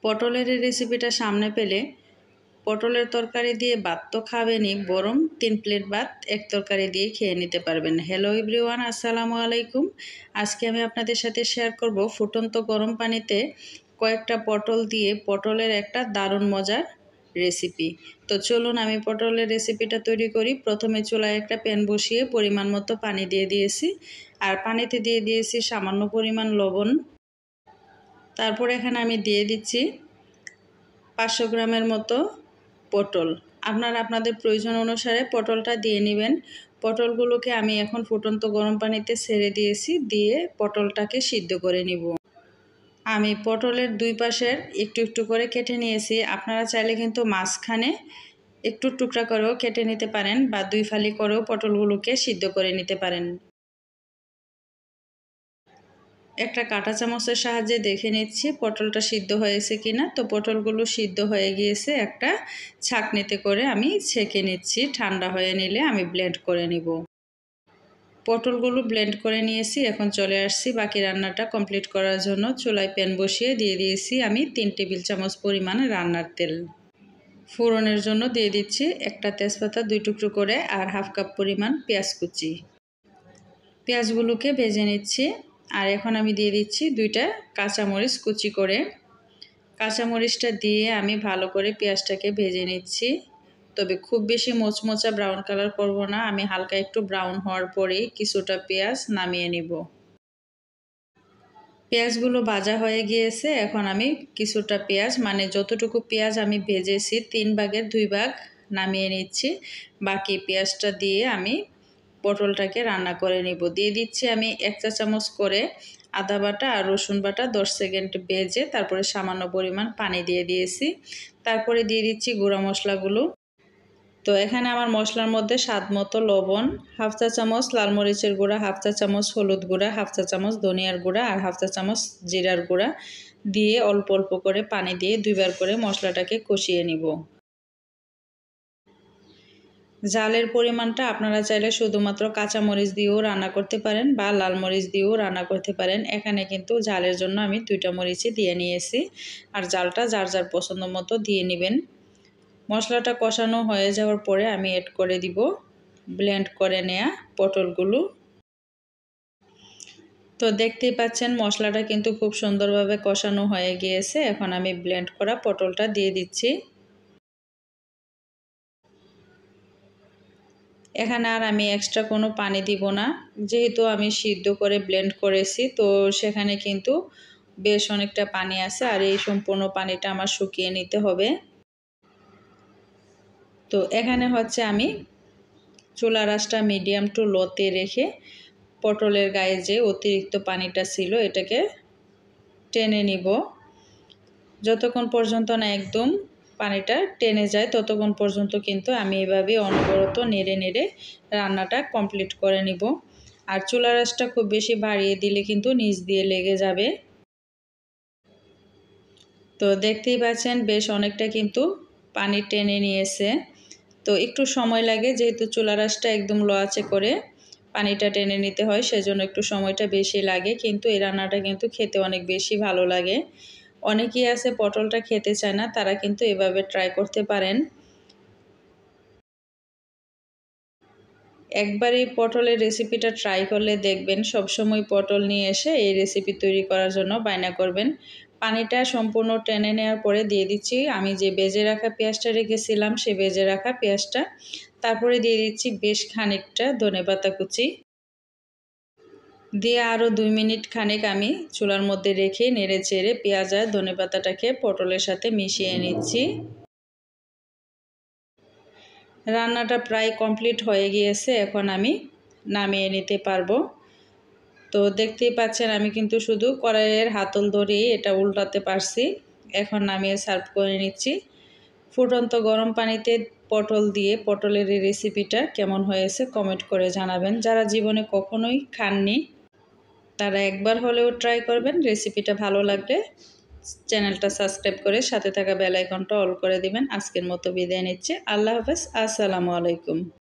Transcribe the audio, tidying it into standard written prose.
পটলের এই রেসিপিটা সামনে পেলে পটলের তরকারি দিয়ে ভাত তো খাবেনই, বরং 3 প্লেট ভাত এক তরকারি দিয়ে খেয়ে নিতে পারবেন। হ্যালো এভরিওয়ান, আসসালামু আলাইকুম। আজকে আমি আপনাদের সাথে শেয়ার করব ফুটন্ত গরম পানিতে কয়েকটা পটল দিয়ে পটলের একটা দারুণ মজার রেসিপি। তো চলুন আমি পটলের রেসিপিটা তৈরি করি। প্রথমে চুলায় একটা প্যান বসিয়ে পরিমাণ মতো পানি দিয়ে দিয়েছি, আর পানিতে দিয়ে দিয়েছি সামান্য পরিমাণ লবণ। তারপর এখানে আমি দিয়ে দিচ্ছি 500 গ্রামের মতো পটল। আপনারা আপনাদের প্রয়োজন অনুসারে পটলটা দিয়ে নেবেন। পটলগুলোকে আমি এখন ফুটন্ত গরম পানিতে ছেড়ে দিয়েছি, দিয়ে পটলটাকে সিদ্ধ করে নিব। আমি পটলের দুই পাশের একটু একটু করে কেটে নিয়েছি। আপনারা চাইলে কিন্তু মাঝখানে একটু টুকরা করেও কেটে নিতে পারেন, বা 2 ফালি করেও পটলগুলোকে সিদ্ধ করে নিতে পারেন। একটা কাঁটা চামচের সাহায্যে দেখে নিচ্ছি পটলটা সিদ্ধ হয়েছে কিনা। তো পটলগুলো সিদ্ধ হয়ে গিয়েছে। একটা ছাঁকনিতে করে আমি ছেঁকে নিচ্ছি। ঠান্ডা হয়ে নিলে আমি ব্লেন্ড করে নিব। পটলগুলো ব্লেন্ড করে নিয়েছি। এখন চলে আসছি বাকি রান্নাটা কমপ্লিট করার জন্য। চুলায় প্যান বসিয়ে দিয়ে দিয়েছি আমি 3 টেবিল চামচ পরিমাণ রান্নার তেল। ফোড়নের জন্য দিয়ে দিচ্ছি একটা তেজপাতা 2 টুকরো করে, আর হাফ কাপ পরিমাণ পেঁয়াজ কুচি। পেঁয়াজগুলোকে ভেজে নিচ্ছি। আর এখন আমি দিয়ে দিচ্ছি 2টা কাঁচামরিচ কুচি করে। কাঁচামরিচটা দিয়ে আমি ভালো করে পেঁয়াজটাকে ভেজে নিচ্ছি। তবে খুব বেশি মোচমোচা ব্রাউন কালার করব না, আমি হালকা একটু ব্রাউন হওয়ার পরেই কিছুটা পেঁয়াজ নামিয়ে নিব। পেঁয়াজগুলো ভাজা হয়ে গিয়েছে। এখন আমি কিছুটা পেঁয়াজ, মানে যতটুকু পেঁয়াজ আমি ভেজেছি 3 ভাগের 2 ভাগ নামিয়ে নিচ্ছি। বাকি পেঁয়াজটা দিয়ে আমি পটলটাকে রান্না করে নিব। দিয়ে দিচ্ছি আমি 1 চা চামচ করে আদা বাটা আর রসুন বাটা 10 সেকেন্ড ভেজে তারপরে সামান্য পরিমাণ পানি দিয়ে দিয়েছি। তারপরে দিয়ে দিচ্ছি গুঁড়া মশলাগুলো। তো এখানে আমার মশলার মধ্যে স্বাদ মতো লবণ, হাফ চা চামচ লাল মরিচের গুঁড়া, হাফ চা চামচ হলুদ গুঁড়া, হাফ চা চামচ ধনিয়ার গুঁড়া আর হাফ চা চামচ জিরার গুঁড়া দিয়ে অল্প অল্প করে পানি দিয়ে 2 বার করে মশলাটাকে কষিয়ে নিব। ঝালের পরিমাণটা আপনারা চাইলে শুধুমাত্র কাঁচামরিচ দিয়েও রান্না করতে পারেন, বা লাল মরিচ দিয়েও রান্না করতে পারেন। এখানে কিন্তু ঝালের জন্য আমি 2টা মরিচই দিয়ে নিয়েছি। আর ঝালটা যার যার পছন্দ মতো দিয়ে নেবেন। মশলাটা কষানো হয়ে যাওয়ার পরে আমি অ্যাড করে দিব ব্লেন্ড করে নেওয়া পটলগুলো। তো দেখতেই পাচ্ছেন মশলাটা কিন্তু খুব সুন্দরভাবে কষানো হয়ে গিয়েছে। এখন আমি ব্লেন্ড করা পটলটা দিয়ে দিচ্ছি। এখানে আর আমি এক্সট্রা কোনো পানি দিব না, যেহেতু আমি সিদ্ধ করে ব্লেন্ড করেছি। তো সেখানে কিন্তু বেশ অনেকটা পানি আছে, আর এই সম্পূর্ণ পানিটা আমার শুকিয়ে নিতে হবে। তো এখানে হচ্ছে আমি চুলার আঁচটা মিডিয়াম টু লোতে রেখে পটলের গায়ে যে অতিরিক্ত পানিটা ছিল এটাকে টেনে নিব। যতক্ষণ পর্যন্ত না একদম পানিটা টেনে যায় ততক্ষণ পর্যন্ত কিন্তু আমি এভাবে অনবরত নেড়ে নেড়ে রান্নাটা কমপ্লিট করে নিব। আর চুলার আঁচটা খুব বেশি বাড়িয়ে দিলে কিন্তু নিচ দিয়ে লেগে যাবে। তো দেখতেই পাচ্ছেন বেশ অনেকটা কিন্তু পানি টেনে নিয়েছে। তো একটু সময় লাগে, যেহেতু চুলার আঁচটা একদম লো আঁচে করে পানিটা টেনে নিতে হয়, সেজন্য একটু সময়টা বেশি লাগে। কিন্তু এই রান্নাটা কিন্তু খেতে অনেক বেশি ভালো লাগে। অনেকেই আছে পটলটা খেতে চায় না, তারা কিন্তু এভাবে ট্রাই করতে পারেন। একবার এই পটলের রেসিপিটা ট্রাই করলে দেখবেন সবসময় পটল নিয়ে এসে এই রেসিপি তৈরি করার জন্য বায়না করবেন। পানিটা সম্পূর্ণ টেনে নেওয়ার পরে দিয়ে দিচ্ছি আমি যে ভেজে রাখা পেঁয়াজটা রেখেছিলাম, সে ভেজে রাখা পেঁয়াজটা। তারপরে দিয়ে দিচ্ছি বেশ খানিকটা ধনেপাতা কুচি দিয়ে আরও 2 মিনিট খানেক আমি চুলার মধ্যে রেখে নেড়ে চেড়ে পেঁয়াজ আর ধনেপাতাটাকে পটলের সাথে মিশিয়ে নিচ্ছি। রান্নাটা প্রায় কমপ্লিট হয়ে গিয়েছে, এখন আমি নামিয়ে নিতে পারবো। তো দেখতেই পাচ্ছেন আমি কিন্তু শুধু কড়াইয়ের হাতল ধরেই এটা উল্টাতে পারছি। এখন নামিয়ে সার্ভ করে নিচ্ছি। ফুটন্ত গরম পানিতে পটল দিয়ে পটলের এই রেসিপিটা কেমন হয়েছে কমেন্ট করে জানাবেন। যারা জীবনে কখনোই খাননি তারা একবার হলেও ট্রাই করবেন। রেসিপিটা ভালো লাগলে চ্যানেলটা সাবস্ক্রাইব করে সাথে থাকা বেল আইকনটা অল করে দিবেন। আজকের মতো বিদায় নিচ্ছি। আল্লাহ হাফেজ, আসসালামু আলাইকুম।